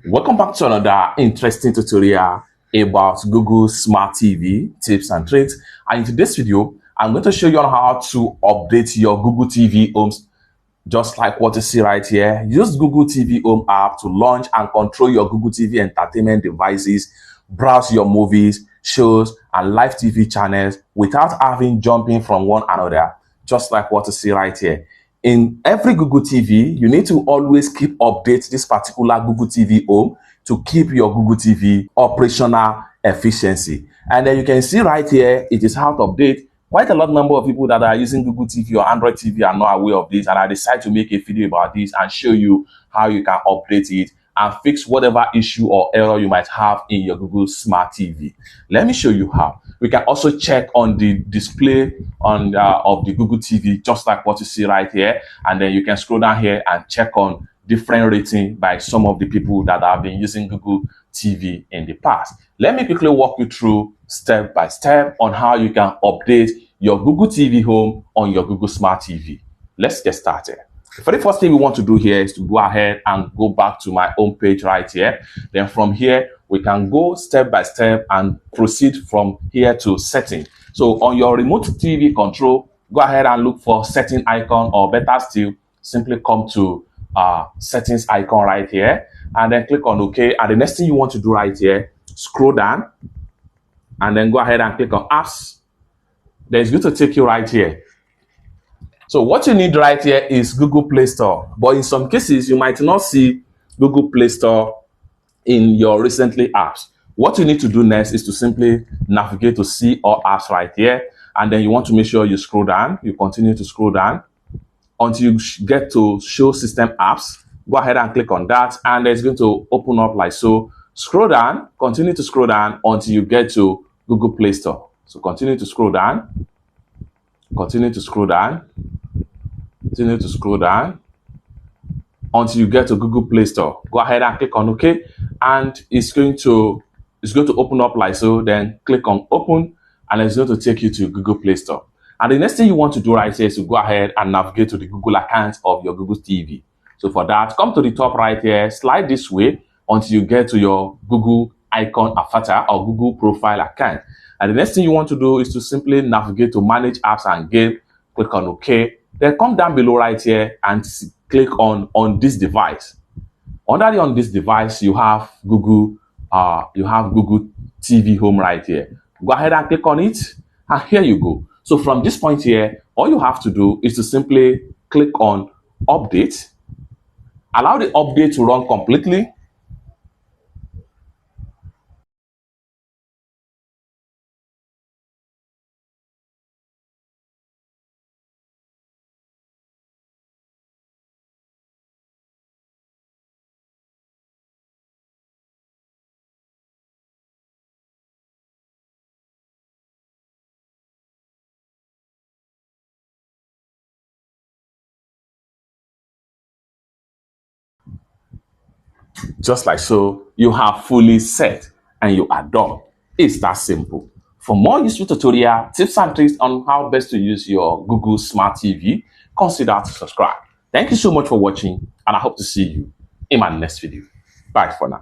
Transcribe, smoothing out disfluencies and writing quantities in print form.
Welcome back to another interesting tutorial about Google Smart TV tips and tricks. And in today's video, I'm going to show you on how to update your Google TV Homes, just like what you see right here. Use Google TV Home app to launch and control your Google TV entertainment devices, browse your movies, shows, and live TV channels without having jumping from one another, just like what you see right here. In every Google TV, you need to always keep update this particular Google TV Home to keep your Google TV operational efficiency. And then you can see right here, it is how to update. Quite a lot number of people that are using Google TV or Android TV are not aware of this, and I decided to make a video about this and show you how you can update it and fix whatever issue or error you might have in your Google Smart TV. Let me show you how. We can also check on the display on of the Google TV, just like what you see right here, and then you can scroll down here and check on different rating by some of the people that have been using Google TV in the past. Let me quickly walk you through step by step on how you can update your Google TV Home on your Google Smart TV. Let's get started. The very first thing we want to do here is to go ahead and go back to my home page right here. Then from here, we can go step by step and proceed from here to setting. So on your remote TV control, go ahead and look for setting icon, or better still, simply come to settings icon right here and then click on OK. And the next thing you want to do right here, scroll down and then go ahead and click on apps. Then it's going to take you right here. So what you need right here is Google Play Store. But in some cases, you might not see Google Play Store in your recently apps. What you need to do next is to simply navigate to see all apps right here. And then you want to make sure you scroll down. You continue to scroll down until you get to show system apps. Go ahead and click on that. And it's going to open up like so. Scroll down, continue to scroll down until you get to Google Play Store. So continue to scroll down. Continue to scroll down. Continue to scroll down until you get to Google Play Store. Go ahead and click on OK, and it's going to open up like so. Then click on Open, and it's going to take you to Google Play Store. And the next thing you want to do right here is to go ahead and navigate to the Google account of your Google TV. So for that, come to the top right here, slide this way until you get to your Google icon avatar or Google profile account. And the next thing you want to do is to simply navigate to Manage Apps and Game. Click on OK. Then come down below right here and click on this device. Under the on this device, you have Google TV Home right here. Go ahead and click on it, and here you go. So from this point here, all you have to do is to simply click on Update. Allow the update to run completely. Just like so, you have fully set and you are done. It's that simple. For more useful tutorial, tips and tricks on how best to use your Google Smart TV, consider to subscribe. Thank you so much for watching, and I hope to see you in my next video. Bye for now.